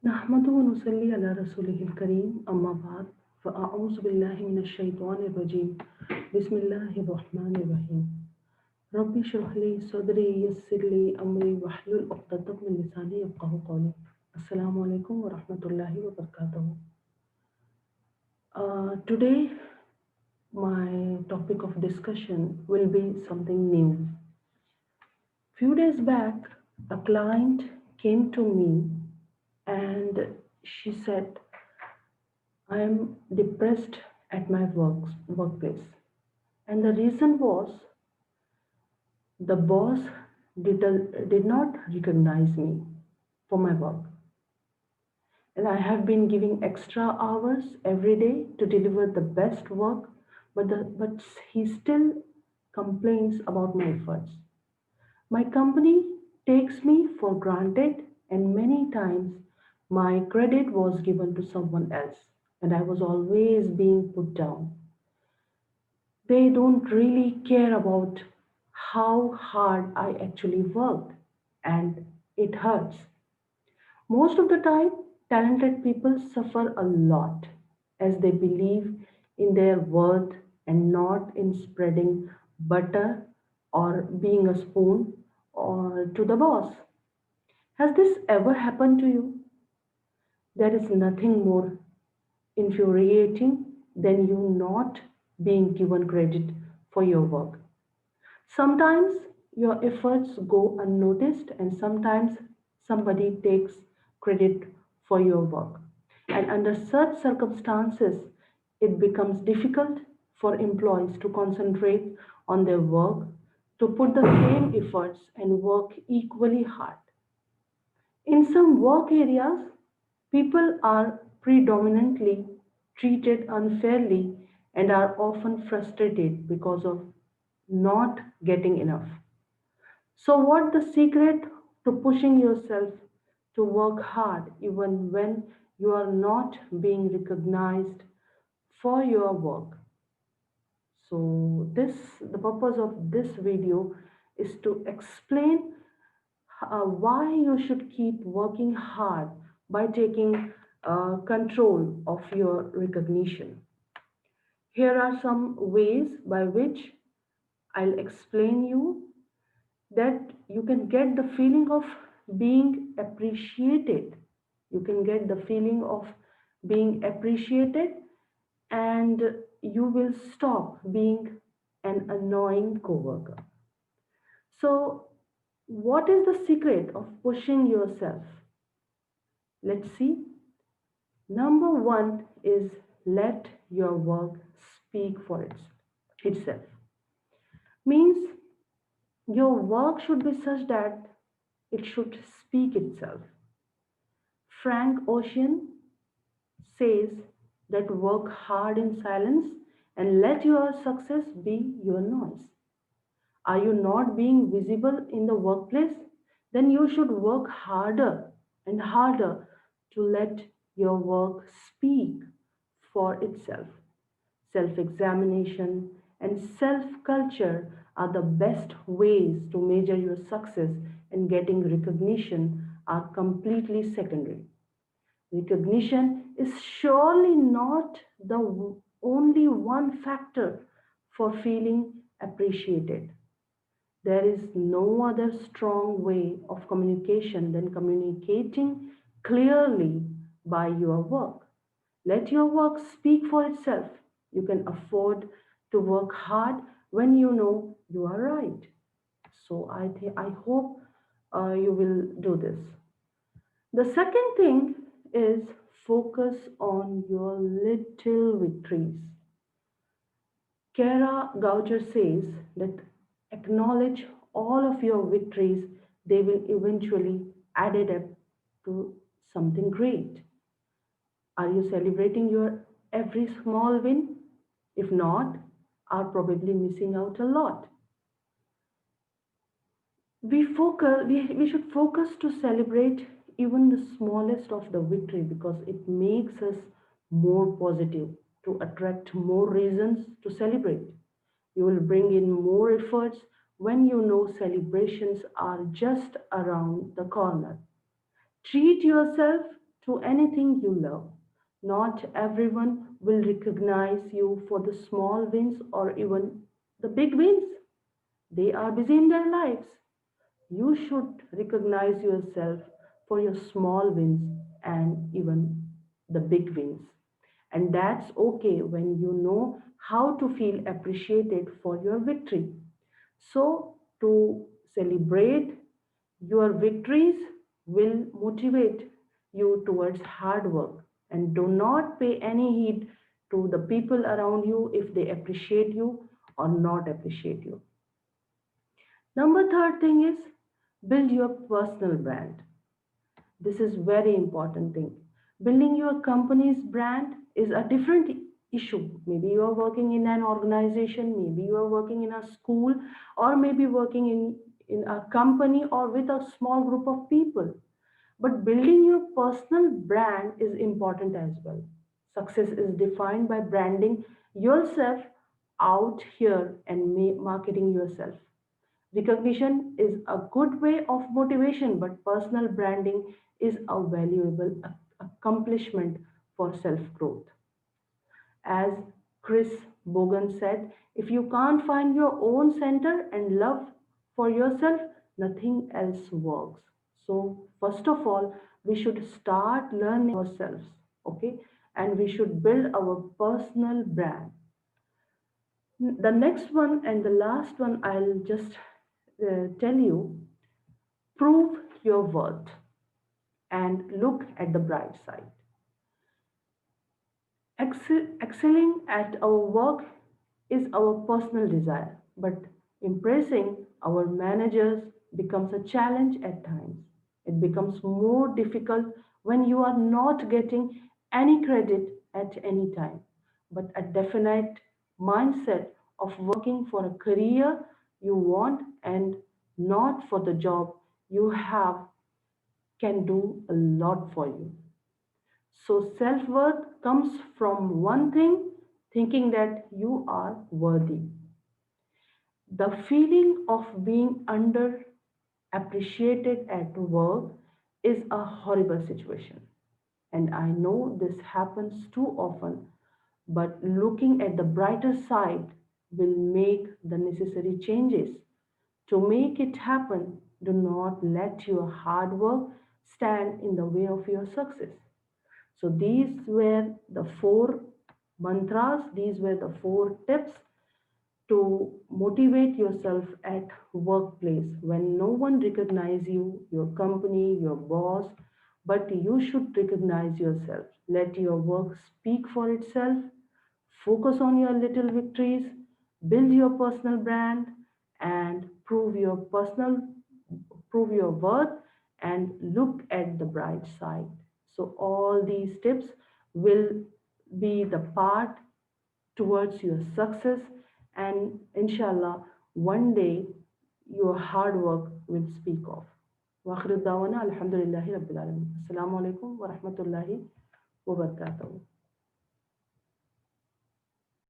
नहमदुहु व नुसल्ली अला रसूलिहिल करीम अम्मा बाद फ़अऊज़ु बिल्लाहि मिनश शैतानिर रजीम बिस्मिल्लाहिर रहमानिर रहीम रब्बि इश्रह ली सदरी यस्सिर ली अमरी वहलुल उक़दतम मिन लिसानी यफ़क़हू क़ौली अस्सलामु अलैकुम व रहमतुल्लाहि व बरकातुहू Today my topic of discussion will be something new. Few days back a client came to me and she said, I am depressed at my workplace. And the reason was the boss did not recognize me for my work. And I have been giving extra hours every day to deliver the best work, but he still complains about my efforts. My company takes me for granted, and many times my credit was given to someone else, and I was always being put down. They don't really care about how hard I actually worked, and it hurts. Most of the time, talented people suffer a lot as they believe in their worth and not in spreading butter or being a spoon or to the boss. Has this ever happened to you? There is nothing more infuriating than you not being given credit for your work. Sometimes your efforts go unnoticed, and sometimes somebody takes credit for your work. And under such circumstances, it becomes difficult for employees to concentrate on their work, to put the same efforts and work equally hard. In some work areas, people are predominantly treated unfairly and are often frustrated because of not getting enough. So, what the secret to pushing yourself to work hard even when you are not being recognized for your work? So, the purpose of this video is to explain why you should keep working hard by taking control of your recognition. Here are some ways by which I'll explain you that you can get the feeling of being appreciated. You can get the feeling of being appreciated, and you will stop being an annoying coworker. So, what is the secret of pushing yourself? Let's see. Number one is let your work speak for itself. Means your work should be such that it should speak itself. Frank Ocean says that work hard in silence and let your success be your noise. Are you not being visible in the workplace? Then you should work harder and harder to let your work speak for itself. Self examination and self culture are the best ways to measure your success, and getting recognition are completely secondary. Recognition is surely not the only one factor for feeling appreciated. There is no other strong way of communication than communicating clearly by your work. Let your work speak for itself. You can afford to work hard when you know you are right. So I hope you will do this. The second thing is focus on your little victories. Kara Goucher says that acknowledge all of your victories, they will eventually add it up to something great. Are you celebrating your every small win? If not, are probably missing out a lot. We should focus to celebrate even the smallest of the victory because it makes us more positive to attract more reasons to celebrate. You will bring in more efforts when you know celebrations are just around the corner. Treat yourself through anything you love. Not everyone will recognize you for the small wins or even the big wins. They are busy in their lives. You should recognize yourself for your small wins and even the big wins. And that's okay when you know how to feel appreciated for your victory. So, to celebrate your victories will motivate you towards hard work, and do not pay any heed to the people around you if they appreciate you or not appreciate you. Number third thing is build your personal brand. This is very important thing. Building your company's brand is a different issue. Maybe you are working in an organization, maybe you are working in a school, or maybe working in a company or with a small group of people. But building your personal brand is important as well. Success is defined by branding yourself out here and marketing yourself. Recognition is a good way of motivation, but personal branding is a valuable accomplishment for self growth. As Chris Bogan said, if you can't find your own center and love for yourself, nothing else works. So, first of all, we should start learning ourselves, okay? And we should build our personal brand. The next one and the last one I'll just tell you, prove your worth and look at the bright side. Excelling at our work is our personal desire, but impressing our managers becomes a challenge at times. It becomes more difficult when you are not getting any credit at any time, but a definite mindset of working for a career you want and not for the job you have can do a lot for you. So, self worth comes from one thing, thinking that you are worthy. The feeling of being under appreciated at work is a horrible situation. And I know this happens too often, but looking at the brighter side will make the necessary changes. To make it happen, do not let your hard work stand in the way of your success. So these were the four mantras, these were the four tips to motivate yourself at workplace when no one recognize you, your company, your boss, but you should recognize yourself. Let your work speak for itself. Focus on your little victories, build your personal brand, and prove your worth and look at the bright side. So all these tips will be the part towards your success, and inshallah one day your hard work will speak of. واخر الدعوانا الحمد لله رب العالمين. السلام عليكم ورحمة الله وبركاته.